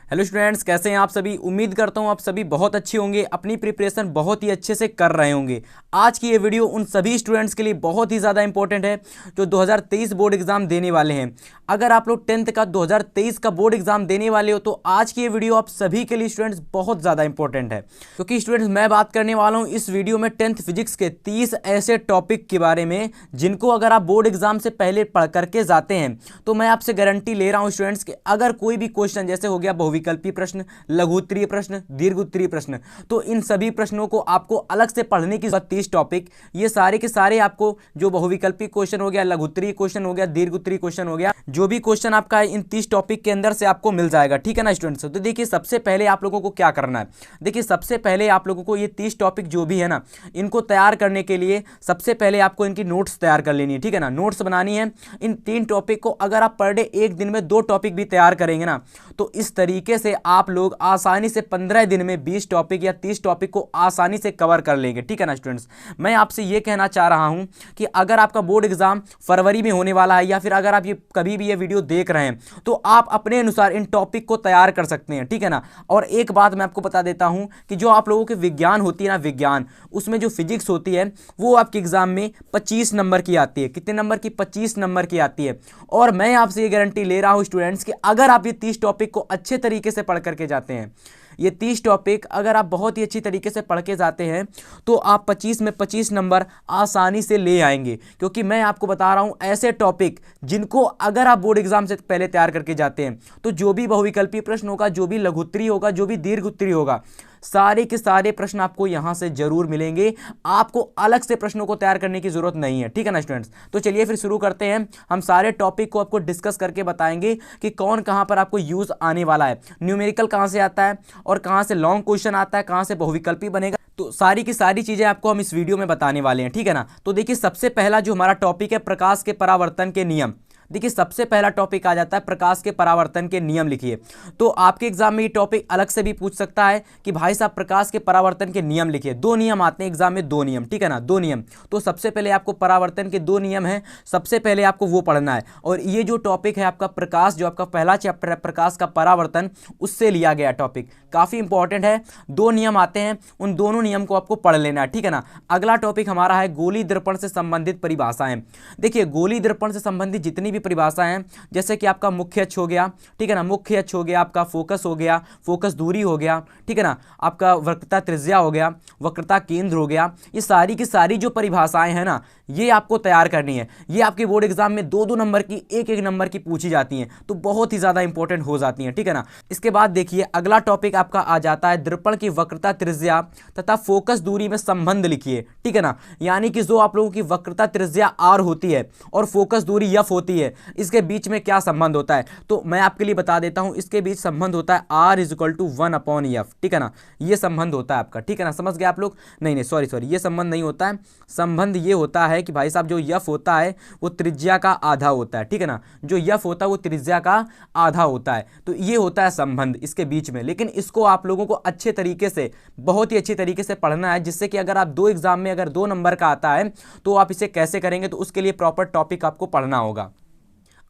Hello students, कैसे हैं आप सभी। उम्मीद करता हूं आप सभी बहुत अच्छे होंगे, अपनी प्रिपरेशन बहुत ही अच्छे से कर रहे होंगे। आज की ये वीडियो उन सभी स्टूडेंट्स के लिए बहुत ही ज़्यादा इंपॉर्टेंट है जो 2023 बोर्ड एग्जाम देने वाले हैं। अगर आप लोग 10th का 2023 का बोर्ड एग्जाम देने वाले हो तो आज की ये वीडियो आप सभी के लिए स्टूडेंट्स बहुत ज़्यादा इंपॉर्टेंट है, क्योंकि स्टूडेंट्स मैं बात करने वाला हूँ इस वीडियो में 10th फिजिक्स के 30 ऐसे टॉपिक के बारे में जिनको अगर आप बोर्ड एग्जाम से पहले पढ़ करके जाते हैं तो मैं आपसे गारंटी ले रहा हूँ स्टूडेंट्स कि अगर कोई भी क्वेश्चन जैसे हो गया बहुविकल्पी प्रश्न, लघु उत्तरीय प्रश्न, दीर्घ उत्तरीय प्रश्न, तो इन सभी प्रश्नों को आपको अलग से पढ़ने की 30 टॉपिक, ये सारे के सारे आपको जो बहुविकल्पी क्वेश्चन हो गया, लघु उत्तरीय क्वेश्चन हो गया, दीर्घ उत्तरीय क्वेश्चन हो गया, जो भी क्वेश्चन आपका इन 30 टॉपिक के अंदर से आपको मिल जाएगा। ठीक है ना स्टूडेंट्स। तो देखिए सबसे पहले आप लोगों को क्या करना है, देखिए सबसे पहले आप लोगों को ये 30 टॉपिक जो भी है ना, इनको तैयार करने के लिए सबसे पहले आपको इनकी नोट्स तैयार कर लेनी है। ठीक है ना, नोट्स बनानी है। इन 3 टॉपिक को अगर आप पर डे एक दिन में 2 टॉपिक भी तैयार करेंगे ना, तो इस तरीके से आप लोग आसानी से 15 दिन में 20 टॉपिक या 30 टॉपिक को आसानी से कवर कर लेंगे। ठीक है ना स्टूडेंट्स। मैं आपसे ये कहना चाह रहा हूं कि अगर आपका बोर्ड एग्जाम फरवरी में होने वाला है या फिर अगर आप ये कभी भी ये वीडियो देख रहे हैं तो आप अपने अनुसार इन टॉपिक को तैयार कर सकते हैं। ठीक है ना। और एक बात मैं आपको बता देता हूं कि जो आप लोगों के विज्ञान होती है ना, विज्ञान, उसमें जो फिजिक्स होती है वो आपके एग्जाम में 25 नंबर की आती है। कितने नंबर की? 25 नंबर की आती है। और मैं आपसे ये गारंटी ले रहा हूं स्टूडेंट्स कि अगर आप ये 30 टॉपिक को अच्छे तरीके से पढ़ करके जाते हैं, ये 30 टॉपिक अगर आप बहुत ही अच्छी तरीके से पढ़ के जाते हैं तो आप 25 में 25 नंबर आसानी से ले आएंगे। क्योंकि मैं आपको बता रहा हूं ऐसे टॉपिक जिनको अगर आप बोर्ड एग्जाम से पहले तैयार करके जाते हैं तो जो भी बहुविकल्पी प्रश्न होगा, जो भी लघु उत्तरीय होगा, जो भी दीर्घ उत्तरीय होगा, सारे के सारे प्रश्न आपको यहां से जरूर मिलेंगे। आपको अलग से प्रश्नों को तैयार करने की जरूरत नहीं है। ठीक है ना स्टूडेंट्स। तो चलिए फिर शुरू करते हैं। हम सारे टॉपिक को आपको डिस्कस करके बताएंगे कि कौन कहां पर आपको यूज आने वाला है, न्यूमेरिकल कहां से आता है और कहां से लॉन्ग क्वेश्चन आता है, कहां से बहुविकल्पी बनेगा। तो सारी की सारी चीजें आपको हम इस वीडियो में बताने वाले हैं। ठीक है ना। तो देखिए सबसे पहला जो हमारा टॉपिक है प्रकाश के परावर्तन के नियम। देखिए सबसे पहला टॉपिक आ जाता है प्रकाश के परावर्तन के नियम। लिखिए। तो आपके एग्जाम में ये टॉपिक अलग से भी पूछ सकता है कि भाई साहब प्रकाश के परावर्तन के नियम लिखिए। 2 नियम आते हैं एग्जाम में, 2 नियम। ठीक है ना, 2 नियम। तो सबसे पहले आपको परावर्तन के 2 नियम हैं, सबसे पहले आपको वो पढ़ना है। और ये जो टॉपिक है आपका प्रकाश, जो आपका पहला चैप्टर है प्रकाश का परावर्तन, उससे लिया गया टॉपिक काफी इंपॉर्टेंट है। 2 नियम आते हैं, उन दोनों नियम को आपको पढ़ लेना है। ठीक है ना। अगला टॉपिक हमारा है गोली दर्पण से संबंधित परिभाषाएं। देखिए गोली दर्पण से संबंधित जितनी भी परिभाषाएं हैं, जैसे कि आपका मुख्य अक्ष हो गया, ठीक है ना, मुख्य अक्ष हो गया, आपका फोकस हो गया, फोकस दूरी हो गया, ठीक है ना, आपका वक्रता त्रिज्या हो गया, वक्रता केंद्र हो गया, ये सारी की सारी जो परिभाषाएं हैं ना, ये आपको तैयार करनी है। ये आपके बोर्ड एग्जाम में 2-2 नंबर की, 1-1 नंबर की पूछी जाती हैं, तो बहुत ही ज्यादा इंपॉर्टेंट हो जाती हैं। ठीक है ना। इसके बाद देखिए अगला टॉपिक आपका आ जाता है दर्पण की वक्रता त्रिज्या तथा फोकस दूरी में संबंध लिखिए। ठीक है ना। यानी कि जो आप लोगों की वक्रता त्रिज्या r होती है और फोकस दूरी f होती है, इसके बीच में क्या संबंध होता है, तो मैं आपके लिए बता देता हूं। इसके बीच संबंध होता है r = 1/f। ठीक है ना, ये संबंध होता है आपका। ठीक है ना, समझ गए आप लोग? नहीं, सॉरी, ये संबंध नहीं होता है। संबंध ये होता है कि भाई साहब जो f होता है वो त्रिज्या का आधा होता है। ठीक है ना, जो f होता है वो त्रिज्या का आधा होता है, तो ये होता है संबंध इसके बीच में। लेकिन इसको आप लोगों को अच्छे तरीके से, बहुत ही अच्छी तरीके से पढ़ना है, जिससे कि अगर आप 2 एग्जाम में अगर 2 नंबर का आता है तो आप इसे कैसे करेंगे, तो उसके लिए प्रॉपर टॉपिक आपको पढ़ना होगा।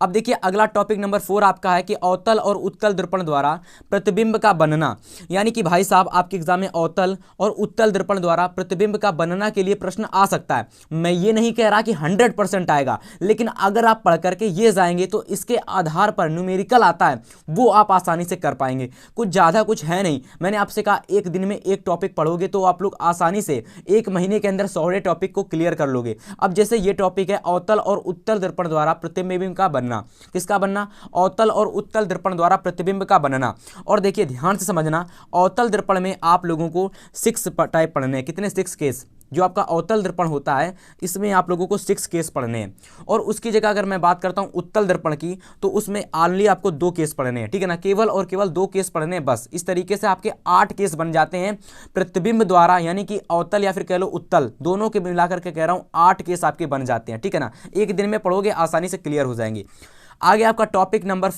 अब देखिए अगला टॉपिक नंबर 4 आपका है कि अवतल और उत्तल दर्पण द्वारा प्रतिबिंब का बनना। यानी कि भाई साहब आपके एग्जाम में अवतल और उत्तल दर्पण द्वारा प्रतिबिंब का बनना के लिए प्रश्न आ सकता है। मैं ये नहीं कह रहा कि 100% आएगा, लेकिन अगर आप पढ़ करके ये जाएंगे तो इसके आधार पर न्यूमेरिकल आता है वो आप आसानी से कर पाएंगे। कुछ ज़्यादा कुछ है नहीं। मैंने आपसे कहा एक दिन में 1 टॉपिक पढ़ोगे तो आप लोग आसानी से 1 महीने के अंदर 100 टॉपिक को क्लियर कर लोगे। अब जैसे ये टॉपिक है अवतल और उत्तल दर्पण द्वारा प्रतिबिंब का बनना। किसका बनना? अवतल और उत्तल दर्पण द्वारा प्रतिबिंब का बनना। और देखिए ध्यान से समझना, अवतल दर्पण में आप लोगों को 6 टाइप पढ़ने हैं। कितने? 6 केस। जो आपका अवतल दर्पण होता है इसमें आप लोगों को 6 केस पढ़ने हैं। और उसकी जगह अगर मैं बात करता हूं उत्तल दर्पण की, तो उसमें ऑनली आपको 2 केस पढ़ने हैं। ठीक है ना, केवल और केवल 2 केस पढ़ने हैं बस। इस तरीके से आपके 8 केस बन जाते हैं प्रतिबिंब द्वारा, यानी कि अवतल या फिर कह लो उत्तल, दोनों के मिलाकर के कह रहा हूं 8 केस आपके बन जाते हैं। ठीक है ना, एक दिन में पढ़ोगे आसानी से क्लियर हो जाएंगे। आगे आपका टॉपिक नंबर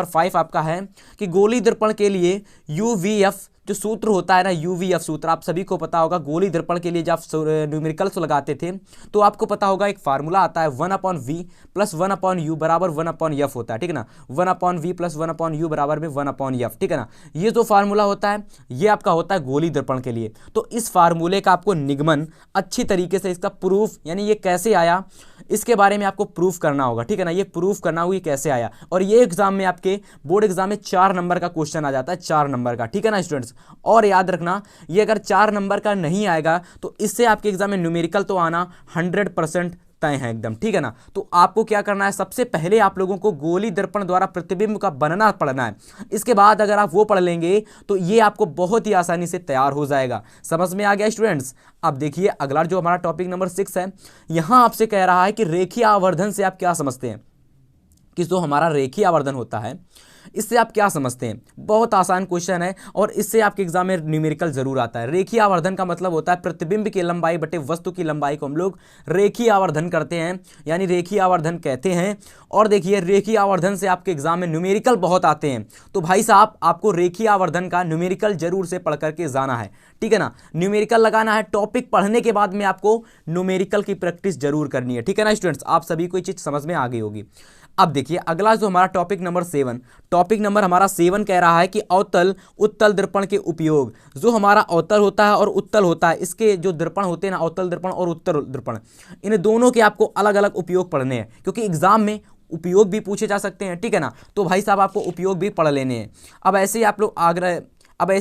5 आपका है कि गोली दर्पण के लिए UVF जो सूत्र होता है ना यूवीएफ सूत्र, आप सभी को पता होगा, गोली दर्पण के लिए जब आप न्यूमेरिकल्स लगाते थे तो आपको पता होगा एक फार्मूला आता है 1/v प्लस 1/u बराबर 1/f होता है, ठीक है ना। 1/v प्लस 1/u बराबर में 1/f, ठीक है ना। ये जो फार्मूला होता है ये आपका होता है गोली दर्पण के लिए। तो इस फार्मूले का आपको निगमन अच्छी तरीके से, इसका प्रूफ यानी ये कैसे आया इसके बारे में आपको प्रूफ करना होगा, ठीक है ना। ये प्रूफ करना होगा ये कैसे आया, और ये एग्जाम में आपके बोर्ड एग्जाम में 4 नंबर का क्वेश्चन आ जाता है, 4 नंबर का, ठीक है ना स्टूडेंट्स। और याद रखना ये अगर 4 नंबर का नहीं आएगा तो इससे आपके एग्जाम में न्यूमेरिकल तो आना 100% तय है एकदम, ठीक है ना। तो आपको क्या करना है, सबसे पहले आप लोगों को गोली दर्पण द्वारा प्रतिबिंब का बनना पढ़ना है। इसके बाद अगर आप वो पढ़ लेंगे तो ये आपको बहुत ही आसानी से तैयार हो जाएगा। समझ में आ गया स्टूडेंट्स। अब देखिए अगला जो हमारा टॉपिक नंबर 6 है, यहां आपसे कह रहा है कि रेखीय आवर्धन से आप क्या समझते हैं, कि जो हमारा रेखीय आवर्धन होता है इससे आप क्या समझते हैं। बहुत आसान क्वेश्चन है और इससे आपके एग्जाम में न्यूमेरिकल जरूर आता है। रेखीय आवर्धन का मतलब होता है प्रतिबिंब की लंबाई बटे वस्तु की लंबाई को हम लोग रेखीय आवर्धन करते हैं, यानी रेखीय आवर्धन कहते हैं। और देखिए रेखीय आवर्धन से आपके एग्जाम में न्यूमेरिकल बहुत आते हैं, तो भाई साहब आपको रेखीय आवर्धन का न्यूमेरिकल जरूर से पढ़ करके जाना है, ठीक है ना। न्यूमेरिकल लगाना है, टॉपिक पढ़ने के बाद में आपको न्यूमेरिकल की प्रैक्टिस जरूर करनी है, ठीक है ना स्टूडेंट्स। आप सभी को ये चीज समझ में आ गई होगी। अब देखिए अगला जो हमारा टॉपिक नंबर 7, टॉपिक नंबर हमारा 7 कह रहा है कि अवतल उत्तल दर्पण के उपयोग। जो हमारा अवतल होता है और उत्तल होता है, इसके जो दर्पण होते हैं ना, अवतल दर्पण और उत्तल दर्पण, इन दोनों के आपको अलग अलग उपयोग पढ़ने हैं, क्योंकि एग्जाम में उपयोग भी पूछे जा सकते हैं, ठीक है ना। तो भाई साहब आपको उपयोग भी पढ़ लेने हैं। अब ऐसे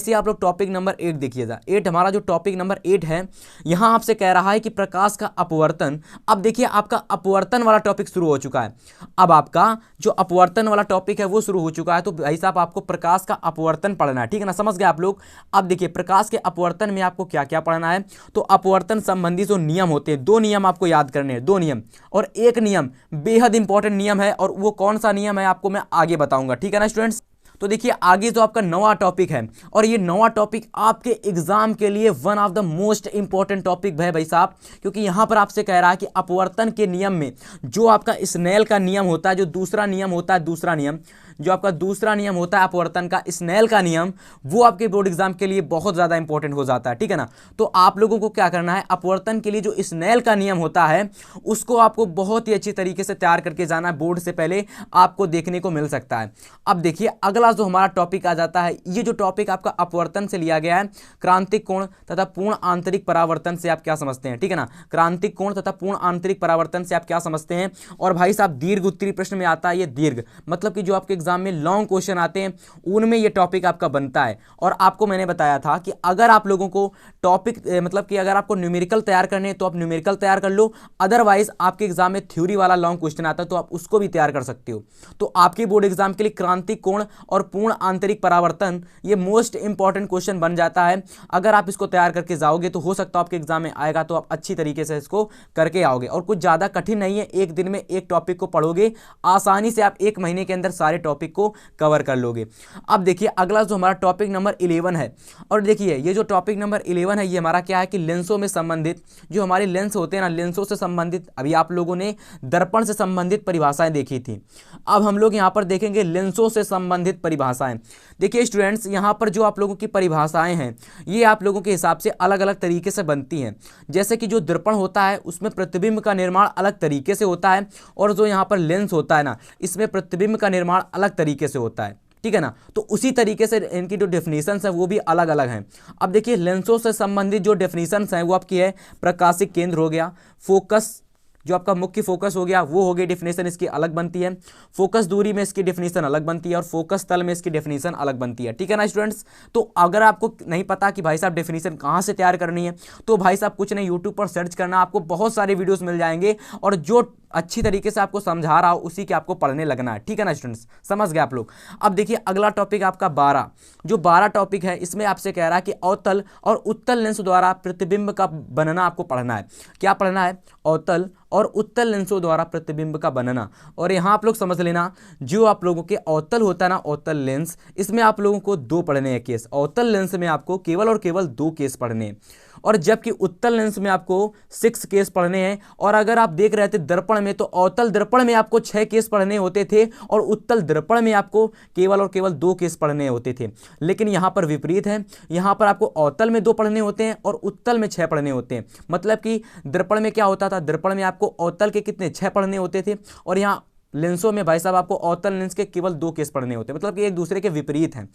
ही आप लोग टॉपिक नंबर 8 देखिएगा। 8 हमारा जो टॉपिक नंबर 8 है, यहां आपसे कह रहा है कि प्रकाश का अपवर्तन। अब देखिए आपका अपवर्तन वाला टॉपिक शुरू हो चुका है। अब आपका जो अपवर्तन वाला टॉपिक है वो शुरू हो चुका है, तो भाई साहब आपको प्रकाश का अपवर्तन पढ़ना है, ठीक है ना। समझ गए आप लोग। अब देखिए प्रकाश के अपवर्तन में आपको क्या क्या पढ़ना है, तो अपवर्तन संबंधी जो नियम होते हैं, 2 नियम आपको याद करने हैं, 2 नियम, और एक नियम बेहद इंपॉर्टेंट नियम है, और वो कौन सा नियम है आपको मैं आगे बताऊंगा, ठीक है ना स्टूडेंट्स। तो देखिए आगे जो आपका 9वां टॉपिक है, और ये 9वां टॉपिक आपके एग्जाम के लिए one of the most important topic है भाई साहब, क्योंकि यहां पर आपसे कह रहा है कि अपवर्तन के नियम में जो आपका स्नेल का नियम होता है, जो दूसरा नियम होता है, दूसरा नियम जो आपका दूसरा नियम होता है अपवर्तन का, स्नेल का नियम, वो आपके बोर्ड एग्जाम के लिए बहुत ज़्यादा इंपॉर्टेंट हो जाता है, ठीक है ना। तो आप लोगों को क्या करना है, अपवर्तन के लिए जो स्नेल का नियम होता है उसको आपको बहुत ही अच्छी तरीके से तैयार करके जाना है, बोर्ड से पहले आपको देखने को मिल सकता है। अब देखिए अगला जो हमारा टॉपिक आ जाता है, ये जो टॉपिक आपका अपवर्तन से लिया गया है, क्रांतिक कोण तथा पूर्ण आंतरिक परावर्तन से आप क्या समझते हैं, ठीक है ना। क्रांतिक कोण तथा पूर्ण आंतरिक परावर्तन से आप क्या समझते हैं। और भाई साहब दीर्घ उत्तरीय प्रश्न में आता है, ये दीर्घ मतलब कि जो आपके एग्जाम में लॉन्ग क्वेश्चन आते हैं उनमें ये टॉपिक आपका बनता है। और आपको मैंने बताया था कि अगर आप लोगों को टॉपिक मतलब कि अगर आपको न्यूमेरिकल तैयार करने हैं तो आप न्यूमेरिकल तैयार कर लो, अदरवाइज आपके एग्जाम में थ्योरी वाला लॉन्ग क्वेश्चन आता है तो आप उसको भी तैयार कर सकते हो। तो आपके बोर्ड एग्जाम के लिए क्रांतिक कोण और पूर्ण आंतरिक परावर्तन ये मोस्ट इंपॉर्टेंट क्वेश्चन बन जाता है। अगर आप इसको तैयार करके जाओगे तो हो सकता है आपके एग्जाम में आएगा, तो आप अच्छी तरीके से इसको करके आओगे। और कुछ ज़्यादा कठिन नहीं है, एक दिन में एक टॉपिक को पढ़ोगे, आसानी से आप 1 महीने के अंदर सारे टॉपिक को कवर कर लोगे। अब देखिए अगला जो हमारा टॉपिक नंबर 11 है, और देखिए ये जो टॉपिक नंबर 11 है ये हमारा क्या है कि लेंसों में संबंधित जो हमारे लेंस होते हैं ना, लेंसों से संबंधित, अभी आप लोगों ने दर्पण से संबंधित परिभाषाएं देखी थी, अब हम लोग यहाँ पर देखेंगे लेंसों से संबंधित परिभाषाएं। देखिए स्टूडेंट्स यहाँ पर जो आप लोगों की परिभाषाएं हैं ये आप लोगों के हिसाब से अलग अलग तरीके से बनती हैं। जैसे कि जो दर्पण होता है उसमें प्रतिबिंब का निर्माण अलग तरीके से होता है, और जो यहाँ पर लेंस होता है ना इसमें प्रतिबिंब का निर्माण अलग तरीके से होता है, ठीक है ना। तो उसी तरीके से इनकी जो डेफिनेशंस है वो भी अलग अलग हैं। अब देखिए लेंसों से संबंधित जो डेफिनेशंस हैं वो आपकी है, प्रकाशिक केंद्र हो गया, फोकस जो आपका मुख्य फोकस हो गया वो हो गई, डेफिनेशन इसकी अलग बनती है, फोकस दूरी में इसकी डेफिनेशन अलग बनती है, और फोकस तल में इसकी डेफिनेशन अलग बनती है, ठीक है ना स्टूडेंट्स। तो अगर आपको नहीं पता कि भाई साहब डेफिनेशन कहाँ से तैयार करनी है, तो भाई साहब कुछ नहीं, यूट्यूब पर सर्च करना, आपको बहुत सारे वीडियोस मिल जाएंगे, और जो अच्छी तरीके से आपको समझा रहा हो उसी के आपको पढ़ने लगना है, ठीक है ना स्टूडेंट्स, समझ गए आप लोग। अब देखिए अगला टॉपिक आपका 12, जो 12 टॉपिक है इसमें आपसे कह रहा है कि अवतल और उत्तल लेंस द्वारा प्रतिबिंब का बनना आपको पढ़ना है। क्या पढ़ना है, अवतल और उत्तल लेंसों द्वारा प्रतिबिंब का बनना। और यहाँ आप लोग समझ लेना, जो आप लोगों के अवतल होता है ना, अवतल लेंस, इसमें आप लोगों को 2 पढ़ने हैं केस। अवतल लेंस में आपको केवल और केवल 2 केस पढ़ने हैं, और जबकि उत्तल लेंस में आपको 6 केस पढ़ने हैं। और अगर आप देख रहे थे दर्पण में, तो अवतल दर्पण में आपको 6 केस पढ़ने होते थे और उत्तल दर्पण में आपको केवल और केवल 2 केस पढ़ने होते थे। लेकिन यहां पर विपरीत है, यहां पर आपको अवतल में 2 पढ़ने होते हैं और उत्तल में 6 पढ़ने होते हैं। मतलब कि दर्पण में क्या होता था, दर्पण में आपको अवतल के कितने 6 पढ़ने होते थे और यहाँ लेंसों में भाई साहब आपको अवतल लेंस के केवल 2 केस पढ़ने होते हैं। मतलब कि एक दूसरे के विपरीत हैं।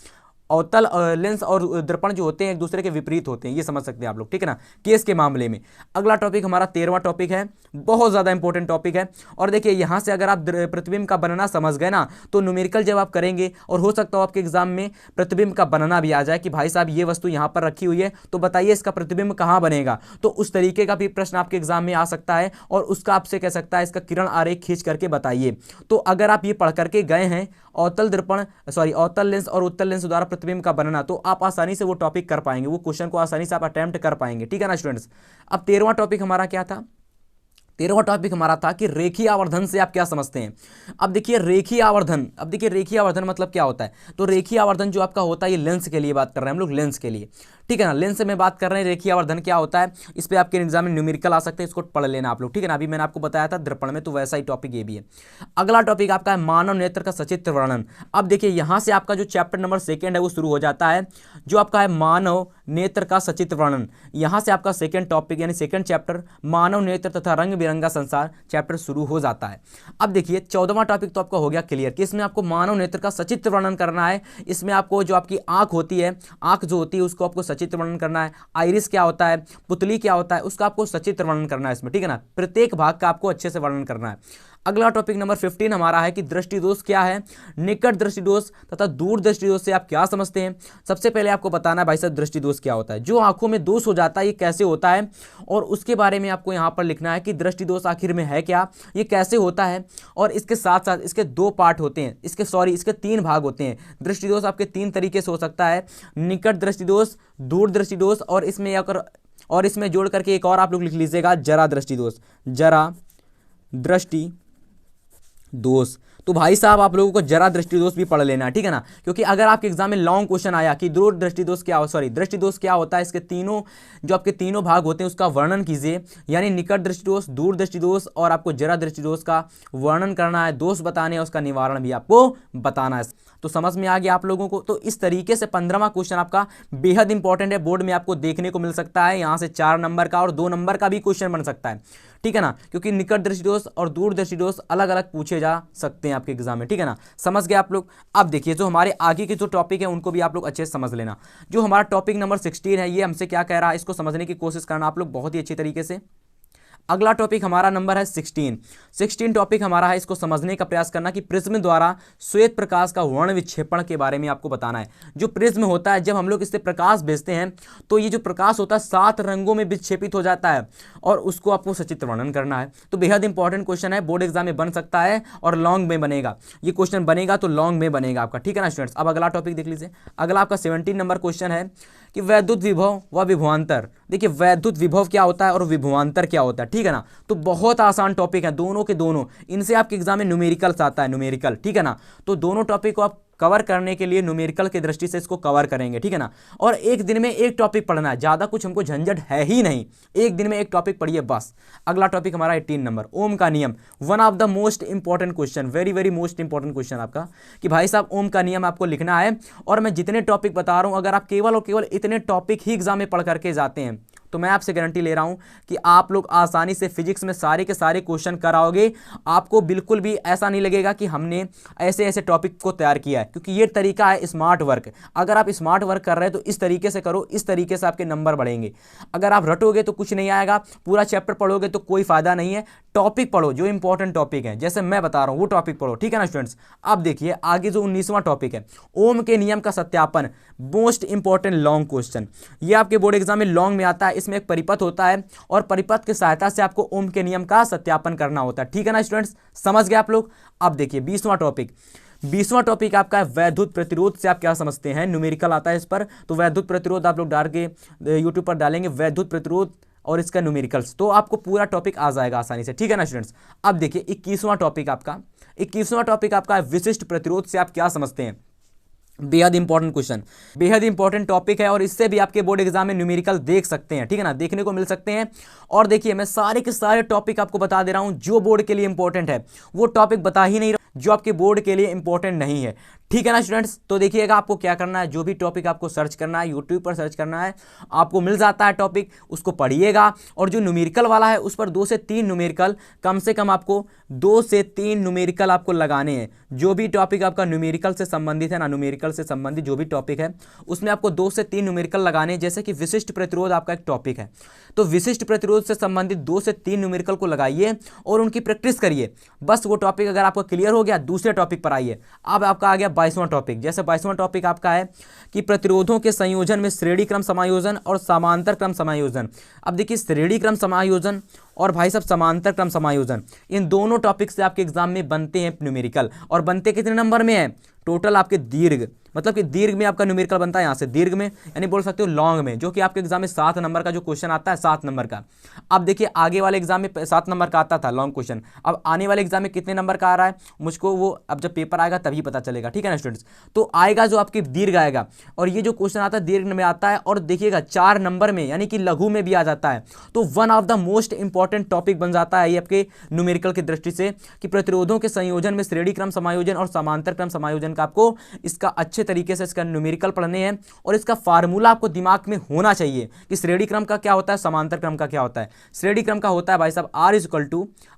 अवतल लेंस और दर्पण जो होते हैं एक दूसरे के विपरीत होते हैं, ये समझ सकते हैं आप लोग, ठीक है ना, केस के मामले में। अगला टॉपिक हमारा 13वां टॉपिक है, बहुत ज़्यादा इंपॉर्टेंट टॉपिक है। और देखिए यहाँ से अगर आप प्रतिबिंब का बनना समझ गए ना, तो न्यूमेरिकल जब आप करेंगे, और हो सकता हो आपके एग्जाम में प्रतिबिंब का बनना भी आ जाए कि भाई साहब ये वस्तु यहाँ पर रखी हुई है, तो बताइए इसका प्रतिबिंब कहाँ बनेगा। तो उस तरीके का भी प्रश्न आपके एग्जाम में आ सकता है और उसका आपसे कह सकता है इसका किरण आरेख खींच करके बताइए। तो अगर आप ये पढ़ करके गए हैं अवतल लेंस और उत्तल लेंस द्वारा प्रतिबिंब का बनना, तो आप आसानी से वो टॉपिक कर पाएंगे, वो क्वेश्चन को आसानी से आप अटेम्प्ट कर पाएंगे, ठीक है ना स्टूडेंट्स। अब 13वां टॉपिक हमारा क्या था, 13वां टॉपिक हमारा था कि रेखीय आवर्धन से आप क्या समझते हैं। अब देखिए रेखीय आवर्धन मतलब क्या होता है। तो रेखीय आवर्धन जो आपका होता है, ये लेंस के लिए बात कर रहे हैं हम लोग, लेंस के लिए, ठीक है ना, लेंस में बात कर रहे हैं। रेखीय आवर्धन क्या होता है, इस पे आपके एग्जाम में न्यूमेरिकल आ सकते हैं, इसको पढ़ लेना आप लोग, ठीक है ना। अभी मैंने आपको बताया था दर्पण में, तो वैसा ही टॉपिक ये भी है। अगला टॉपिक आपका है मानव नेत्र का सचित्र वर्णन। अब देखिए यहाँ से आपका जो चैप्टर नंबर 2 है वो शुरू हो जाता है, जो आपका है मानव नेत्र का सचित्र वर्णन। यहाँ से आपका 2nd टॉपिक यानी 2nd चैप्टर मानव नेत्र तथा रंग बिरंगा संसार चैप्टर शुरू हो जाता है। अब देखिए 14वां टॉपिक तो आपका हो गया क्लियर कि इसमें आपको मानव नेत्र का सचित्र वर्णन करना है। इसमें आपको जो आपकी आंख होती है, आंख जो होती है उसको आपको सचित्र वर्णन करना है। आइरिस क्या होता है, पुतली क्या होता है, उसका आपको सचित्र वर्णन करना है इसमें, ठीक है ना। प्रत्येक भाग का आपको अच्छे से वर्णन करना है। अगला टॉपिक नंबर 15 हमारा है कि दृष्टि दोष क्या है, निकट दृष्टि दोष तथा दूर दृष्टि दोष से आप क्या समझते हैं। सबसे पहले आपको बताना है भाई साहब दृष्टि दोष क्या होता है, जो आंखों में दोष हो जाता है ये कैसे होता है, और उसके बारे में आपको यहाँ पर लिखना है कि दृष्टि दोष आखिर में है क्या, ये कैसे होता है। और इसके साथ साथ इसके 2 पार्ट होते हैं, इसके 3 भाग होते हैं। दृष्टि दोष आपके 3 तरीके से हो सकता है, निकट दृष्टि दोष, दूर दृष्टि दोष, और इसमें जोड़ करके एक और आप लोग लिख लीजिएगा जरा दृष्टि दोष, जरा दृष्टि दोष। तो भाई साहब आप लोगों को जरा दृष्टि दोष भी पढ़ लेना, ठीक है ना, क्योंकि अगर आपके एग्जाम में लॉन्ग क्वेश्चन आया कि दूर दृष्टि दोष क्या दृष्टि दोष क्या होता है, इसके तीनों जो आपके तीनों भाग होते हैं उसका वर्णन कीजिए, यानी निकट दृष्टि दोष, दूर दृष्टि दोष और आपको जरा दृष्टि दोष का वर्णन करना है, दोष बताने हैं, उसका निवारण भी आपको बताना है। तो समझ में आ गया आप लोगों को। तो इस तरीके से 15वां क्वेश्चन आपका बेहद इंपॉर्टेंट है, बोर्ड में आपको देखने को मिल सकता है। यहाँ से 4 नंबर का और 2 नंबर का भी क्वेश्चन बन सकता है, ठीक है ना, क्योंकि निकट दृष्टि दोष और दूर दृष्टि दोष अलग अलग पूछे जा सकते हैं आपके एग्जाम में, ठीक है ना। समझ गए आप लोग। अब देखिए जो हमारे आगे के जो टॉपिक है उनको भी आप लोग अच्छे से समझ लेना। जो हमारा टॉपिक नंबर 16 है, ये हमसे क्या कह रहा है, इसको समझने की कोशिश करना आप लोग बहुत ही अच्छी तरीके से। अगला टॉपिक हमारा नंबर है 16 टॉपिक हमारा है, इसको समझने का प्रयास करना कि प्रिज्म द्वारा श्वेत प्रकाश का वर्ण विक्षेपण के बारे में आपको बताना है। जो प्रिज्म होता है, जब हम लोग इससे प्रकाश भेजते हैं तो ये जो प्रकाश होता है 7 रंगों में विक्षेपित हो जाता है और उसको आपको सचित्र वर्णन करना है। तो बेहद इंपॉर्टेंट क्वेश्चन है, बोर्ड एग्जाम में बन सकता है और लॉन्ग में बनेगा, ये क्वेश्चन बनेगा तो लॉन्ग में बनेगा आपका, ठीक है ना स्टूडेंट्स। अब अगला टॉपिक देख लीजिए। अगला आपका 17 नंबर क्वेश्चन है कि वैद्युत विभव व विभवांतर। देखिए वैद्युत विभव क्या होता है और विभवांतर क्या होता है, ठीक है ना। तो बहुत आसान टॉपिक है दोनों के दोनों, इनसे आपके एग्जाम में न्यूमेरिकल्स आता है, न्यूमेरिकल, ठीक है ना। तो दोनों टॉपिक को आप कवर करने के लिए न्यूमेरिकल की दृष्टि से इसको कवर करेंगे, ठीक है ना। और एक दिन में एक टॉपिक पढ़ना है, ज़्यादा कुछ हमको झंझट है ही नहीं, एक दिन में एक टॉपिक पढ़िए बस। अगला टॉपिक हमारा 18 नंबर ओम का नियम, one of the most important question, very very most important question आपका कि भाई साहब ओम का नियम आपको लिखना है। और मैं जितने टॉपिक बता रहा हूँ, अगर आप केवल और केवल इतने टॉपिक ही एग्जाम में पढ़ करके जाते हैं तो मैं आपसे गारंटी ले रहा हूं कि आप लोग आसानी से फिजिक्स में सारे के सारे क्वेश्चन कराओगे। आपको बिल्कुल भी ऐसा नहीं लगेगा कि हमने ऐसे ऐसे टॉपिक को तैयार किया है, क्योंकि ये तरीका है स्मार्ट वर्क। अगर आप स्मार्ट वर्क कर रहे हैं तो इस तरीके से करो, इस तरीके से आपके नंबर बढ़ेंगे। अगर आप रटोगे तो कुछ नहीं आएगा, पूरा चैप्टर पढ़ोगे तो कोई फायदा नहीं है। टॉपिक पढ़ो जो इंपॉर्टेंट टॉपिक है, जैसे मैं बता रहा हूं वो टॉपिक पढ़ो, ठीक है ना स्टूडेंट्स। अब देखिए आगे जो 19वां टॉपिक है, ओम के नियम का सत्यापन, मोस्ट इंपॉर्टेंट लॉन्ग क्वेश्चन। ये आपके बोर्ड एग्जाम में लॉन्ग में आता है। इसमें एक परिपथ होता है और परिपथ की सहायता से आपको ओम के नियम का सत्यापन करना होता है, ठीक है ना स्टूडेंट्स। समझ गए आप लोग। अब देखिए 20वां टॉपिक आपका है वैद्युत प्रतिरोध से आप क्या समझते हैं। न्यूमेरिकल आता है इस पर, तो वैद्युत प्रतिरोध आप लोग डाल के यूट्यूब पर डालेंगे वैद्युत प्रतिरोध और इसका न्यूमेरिकल्स, तो आपको पूरा टॉपिक आ जाएगा आसानी से, ठीक है ना स्टूडेंट्स। अब देखिए 21वां टॉपिक आपका है विशिष्ट प्रतिरोध से आप क्या समझते हैं। बेहद इंपॉर्टेंट क्वेश्चन, बेहद इंपॉर्टेंट टॉपिक है और इससे भी आपके बोर्ड एग्जाम में न्यूमेरिकल देख सकते हैं, ठीक है ना, देखने को मिल सकते हैं। और देखिए मैं सारे के सारे टॉपिक आपको बता दे रहा हूं जो बोर्ड के लिए इंपॉर्टेंट है, वो टॉपिक बता ही नहीं रहा जो आपके बोर्ड के लिए इंपॉर्टेंट नहीं है, ठीक है ना स्टूडेंट्स। तो देखिएगा आपको क्या करना है, जो भी टॉपिक आपको सर्च करना है यूट्यूब पर सर्च करना है, आपको मिल जाता है टॉपिक, उसको पढ़िएगा। और जो न्यूमेरिकल वाला है उस पर 2 से 3 न्यूमेरिकल, कम से कम आपको 2 से 3 न्यूमेरिकल आपको लगाने हैं। जो भी टॉपिक आपका न्यूमेरिकल से संबंधित है ना, न्यूमेरिकल से संबंधित जो भी टॉपिक है उसमें आपको 2 से 3 न्यूमेरिकल लगाने हैं। जैसे कि विशिष्ट प्रतिरोध आपका एक टॉपिक है, तो विशिष्ट प्रतिरोध से संबंधित 2 से 3 न्यूमेरिकल को लगाइए और उनकी प्रैक्टिस करिए। बस वो टॉपिक अगर आपका क्लियर हो गया, दूसरे टॉपिक पर आइए। अब आपका आ गया 22वां टॉपिक। जैसे 22वां टॉपिक आपका है कि प्रतिरोधों के संयोजन में श्रेणी क्रम समायोजन और समांतर क्रम समायोजन। अब देखिए श्रेणी क्रम समायोजन और भाई साहब समांतर क्रम समायोजन, इन दोनों टॉपिक से आपके एग्जाम में बनते हैं न्यूमेरिकल। और बनते कितने नंबर में है, टोटल आपके दीर्घ, मतलब कि दीर्घ में आपका न्यूमेरिकल बनता है यहाँ से, दीर्घ में यानी बोल सकते हो लॉन्ग में, जो कि आपके एग्जाम में 7 नंबर का जो क्वेश्चन आता है 7 नंबर का। अब देखिए आगे वाले एग्जाम में 7 नंबर का आता था लॉन्ग क्वेश्चन, अब आने वाले एग्जाम में कितने नंबर का आ रहा है मुझको वो अब जब पेपर आएगा तभी पता चलेगा, ठीक है ना स्टूडेंट्स। तो आएगा जो आपके दीर्घ आएगा, और ये जो क्वेश्चन आता है दीर्घ में आता है, और देखिएगा 4 नंबर में यानी कि लघु में भी आ जाता है। तो one of the most important topic बन जाता है ये आपके न्यूमेरिकल की दृष्टि से, कि प्रतिरोधों के संयोजन में श्रेणी क्रम समायोजन और समांतर क्रम समायोजन का आपको इसका अच्छे तरीके से इसका न्यूमेरिकल पढ़ने हैं। और इसका फार्मूला आपको दिमाग में होना चाहिए कि श्रेणी क्रम का क्या होता है, समांतर क्रम का क्या होता है। श्रेणी क्रम का होता है भाई साहब R =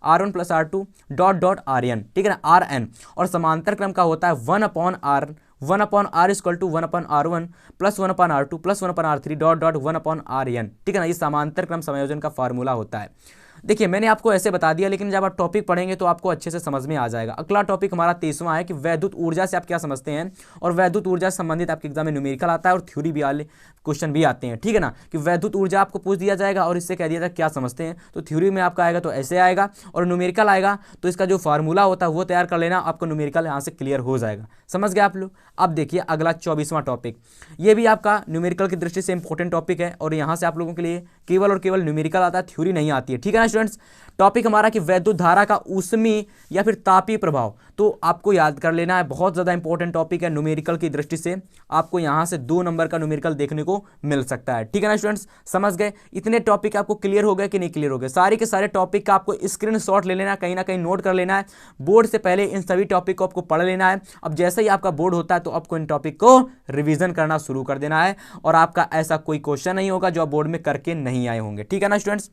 R1 + R2 dot RN, ठीक है ना, RN। और समांतर क्रम का होता है 1/R, 1/R = 1/R1 + 1/R2 + 1/R3 dot 1/RN, ठीक है ना। ये समांतर क्रम संयोजन का फार्मूला होता है। देखिए मैंने आपको ऐसे बता दिया, लेकिन जब आप टॉपिक पढ़ेंगे तो आपको अच्छे से समझ में आ जाएगा। अगला टॉपिक हमारा 23वां है कि वैद्युत ऊर्जा से आप क्या समझते हैं, और वैद्युत ऊर्जा से संबंधित आपके एग्जाम में न्यूमेरिकल आता है और थ्योरी भी वाले क्वेश्चन भी आते हैं, ठीक है ना। कि वैद्युत ऊर्जा आपको पूछ दिया जाएगा और इससे कह दिया जाएगा क्या समझते हैं, तो थ्योरी में आपका आएगा तो ऐसे आएगा, और न्यूमेरिकल आएगा तो इसका जो फार्मूला होता है वो तैयार कर लेना, आपको न्यूमेरिकल यहाँ से क्लियर हो जाएगा। समझ गए आप लोग। अब देखिए अगला 24वां टॉपिक, ये भी आपका न्यूमेरिकल की दृष्टि से इंपॉर्टेंट टॉपिक है, और यहाँ से आप लोगों के लिए केवल और केवल न्यूमेरिकल आता है, थ्योरी नहीं आती है, ठीक है ना स्टूडेंट्स। टॉपिक हमारा कि वैद्युत धारा का ऊष्मीय या फिर तापीय प्रभाव, तो आपको याद कर लेना है, बहुत ज़्यादा इंपॉर्टेंट टॉपिक है न्यूमेरिकल की दृष्टि से। आपको यहाँ से 2 नंबर का न्यूमेरिकल देखने को मिल सकता है, ठीक है ना स्टूडेंट्स। समझ गए। इतने टॉपिक आपको क्लियर हो गए कि नहीं क्लियर हो गए, सारे के सारे टॉपिक का आपको स्क्रीनशॉट ले लेना है, कहीं ना कहीं नोट कर लेना है। बोर्ड से पहले इन सभी टॉपिक को आपको पढ़ लेना है। अब जैसे ही आपका बोर्ड होता है तो आपको इन टॉपिक को रिवीजन करना शुरू कर देना है, और आपका ऐसा कोई क्वेश्चन नहीं होगा जो आप बोर्ड में करके नहीं आए होंगे, ठीक है ना स्टूडेंट्स।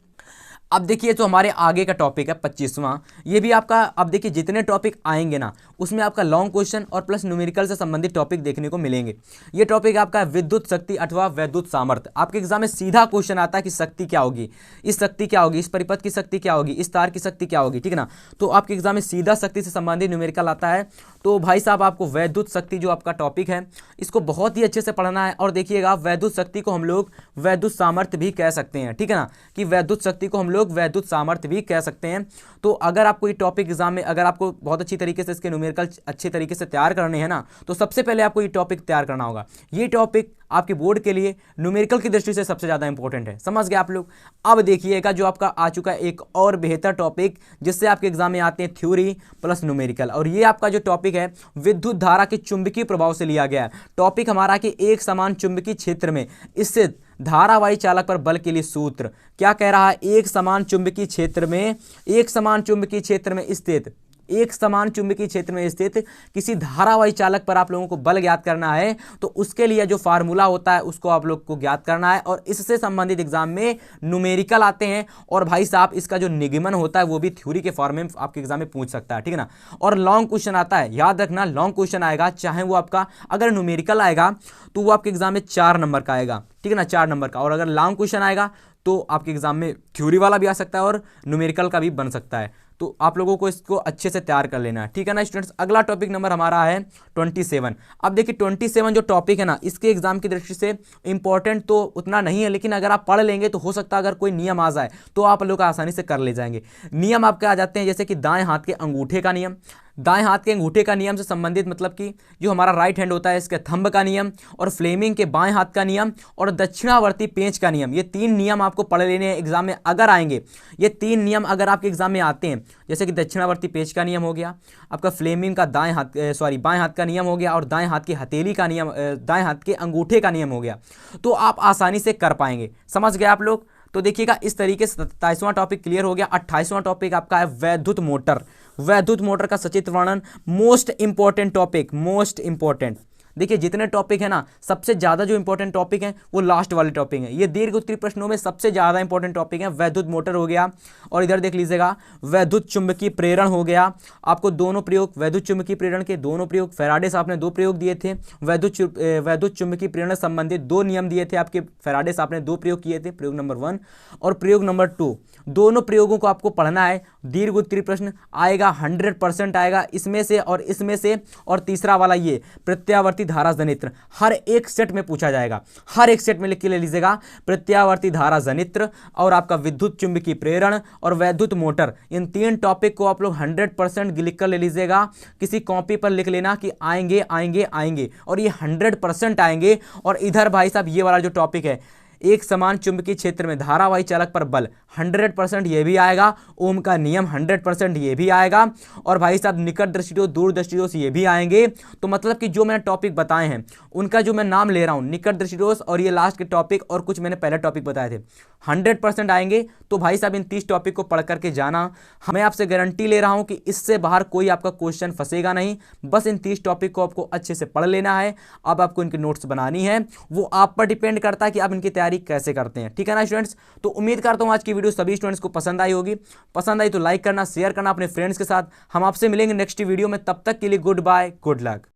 अब देखिए जो हमारे आगे का टॉपिक है 25वां, ये भी आपका, अब देखिए जितने टॉपिक आएंगे ना उसमें आपका लॉन्ग क्वेश्चन और प्लस न्यूमेरिकल से संबंधित टॉपिक देखने को मिलेंगे। ये टॉपिक आपका विद्युत शक्ति अथवा विद्युत सामर्थ्य। आपके एग्जाम में सीधा क्वेश्चन आता है कि शक्ति क्या होगी, इस शक्ति क्या होगी, इस परिपथ की शक्ति क्या होगी, इस तार की शक्ति क्या होगी, ठीक है ना। तो आपके एग्जाम में सीधा शक्ति से संबंधित न्यूमेरिकल आता है। तो भाई साहब आपको विद्युत शक्ति जो आपका टॉपिक है इसको बहुत ही अच्छे से पढ़ना है। और देखिएगा विद्युत शक्ति को हम लोग विद्युत सामर्थ्य भी कह सकते हैं, ठीक है ना, कि विद्युत शक्ति को हम लोग विद्युत सामर्थ्य भी कह सकते हैं। तो अगर आपको ये टॉपिक एग्जाम में, अगर आपको बहुत अच्छी तरीके से इसके न्यूमेरिकल अच्छे तरीके से तैयार करने हैं ना, तो सबसे पहले आपको ये टॉपिक तैयार करना होगा। ये टॉपिक आपके बोर्ड के लिए न्यूमेरिकल की दृष्टि से सबसे ज़्यादा इंपॉर्टेंट है। समझ गए आप लोग। अब देखिएगा जो आपका आ चुका है एक और बेहतर टॉपिक, जिससे आपके एग्जाम में आते हैं थ्योरी प्लस न्यूमेरिकल, और ये आपका जो टॉपिक है विद्युत धारा के चुंबकीय प्रभाव से लिया गया है। टॉपिक हमारा कि एक समान चुंबकीय क्षेत्र में स्थित धारावाही चालक पर बल के लिए सूत्र क्या कह रहा है। एक समान चुंबकीय क्षेत्र में, एक समान चुंबकीय क्षेत्र में स्थित, एक समान चुंबकीय क्षेत्र में स्थित किसी धारावाही चालक पर आप लोगों को बल ज्ञात करना है, तो उसके लिए जो फार्मूला होता है उसको आप लोग को ज्ञात करना है, और इससे संबंधित एग्जाम में न्यूमेरिकल आते हैं। और भाई साहब इसका जो निगमन होता है वो भी थ्योरी के फॉर्म में आपके एग्जाम में पूछ सकता है, ठीक है ना। और लॉन्ग क्वेश्चन आता है, याद रखना लॉन्ग क्वेश्चन आएगा, चाहे वो आपका, अगर न्यूमेरिकल आएगा तो वो आपके एग्जाम में 4 नंबर का आएगा, ठीक है ना, 4 नंबर का। और अगर लॉन्ग क्वेश्चन आएगा तो आपके एग्जाम में थ्योरी वाला भी आ सकता है और न्यूमेरिकल का भी बन सकता है। तो आप लोगों को इसको अच्छे से तैयार कर लेना है, ठीक है ना स्टूडेंट्स। अगला टॉपिक नंबर हमारा है 27। अब देखिए 27 जो टॉपिक है ना, इसके एग्जाम की दृष्टि से इंपॉर्टेंट तो उतना नहीं है, लेकिन अगर आप पढ़ लेंगे तो हो सकता है अगर कोई नियम आ जाए तो आप लोग आसानी से कर ले जाएंगे। नियम आपके आ जाते हैं जैसे कि दाएं हाथ के अंगूठे का नियम, दाएं हाथ के अंगूठे का नियम से संबंधित, मतलब कि जो हमारा राइट हैंड होता है इसके थंब का नियम, और फ्लेमिंग के बाएं हाथ का नियम, और दक्षिणावर्ती पेंच का नियम। ये 3 नियम आपको पढ़ लेने हैं, एग्जाम में अगर आएंगे। ये 3 नियम अगर आपके एग्जाम में आते हैं, जैसे कि दक्षिणावर्ती पेंच का नियम हो गया, आपका फ्लेमिंग का बाएं हाथ का नियम हो गया, और दाएं हाथ की हथेली का नियम, दाएं हाथ के अंगूठे का नियम हो गया, तो आप आसानी से कर पाएंगे। समझ गए आप लोग? तो देखिएगा, इस तरीके से 27वां टॉपिक क्लियर हो गया। 28वां टॉपिक आपका है वैद्युत मोटर। वैद्युत मोटर का सचित्र वर्णन, most important topic, most important. देखिए जितने टॉपिक है ना, सबसे ज्यादा जो इंपॉर्टेंट टॉपिक है वो लास्ट वाले टॉपिक है। ये दीर्घ उत्तरीय प्रश्नों में सबसे ज्यादा इंपॉर्टेंट टॉपिक है। वैद्युत मोटर हो गया, और इधर देख लीजिएगा वैद्युत चुंबकीय प्रेरण हो गया। आपको दोनों प्रयोग, वैद्युत चुंबकीय प्रेरण के दोनों प्रयोग, फैराडे साहब ने 2 प्रयोग दिए थे। वैद्युत चुंबकीय प्रेरण संबंधित 2 नियम दिए थे आपके, फैराडे साहब ने 2 प्रयोग किए थे, प्रयोग नंबर 1 और प्रयोग नंबर 2। दोनों प्रयोगों को आपको पढ़ना है। दीर्घ उत्तरीय प्रश्न आएगा, 100% आएगा इसमें से और इसमें से। और तीसरा वाला ये प्रत्यावर्ती धारा जनित्र, हर एक सेट में पूछा जाएगा। हर एक सेट में लिख के ले लीजिएगा, प्रत्यावर्ती धारा जनित्र और आपका विद्युत चुंबकीय प्रेरण और वैद्युत मोटर, इन 3 टॉपिक को आप लोग 100% लिख कर ले लीजिएगा। किसी कॉपी पर लिख लेना कि आएंगे आएंगे आएंगे, और ये 100% आएंगे। और इधर भाई साहब ये वाला जो टॉपिक है, एक समान चुंबकीय क्षेत्र में धारावाही चालक पर बल, 100% ये भी आएगा। ओम का नियम 100% ये भी आएगा। और भाई साहब निकट दृष्टिदोष, दूर दृष्टिदोष ये भी आएंगे। तो मतलब कि जो मैंने टॉपिक बताए हैं उनका जो मैं नाम ले रहा हूं, निकट दृष्टिदोष और ये लास्ट के टॉपिक और कुछ मैंने पहले टॉपिक बताए थे, 100% आएंगे। तो भाई साहब इन 30 टॉपिक को पढ़ करके जाना। मैं आपसे गारंटी ले रहा हूं कि इससे बाहर कोई आपका क्वेश्चन फंसेगा नहीं। बस इन 30 टॉपिक को आपको अच्छे से पढ़ लेना है। अब आपको इनकी नोट्स बनानी है, वो आप पर डिपेंड करता है कि आप इनकी तैयारी कैसे करते हैं। ठीक है ना स्टूडेंट्स? तो उम्मीद करता हूं आज की वीडियो सभी स्टूडेंट्स को पसंद आई होगी। पसंद आई तो लाइक करना, शेयर करना अपने फ्रेंड्स के साथ। हम आपसे मिलेंगे नेक्स्ट वीडियो में, तब तक के लिए गुड बाय, गुड लक।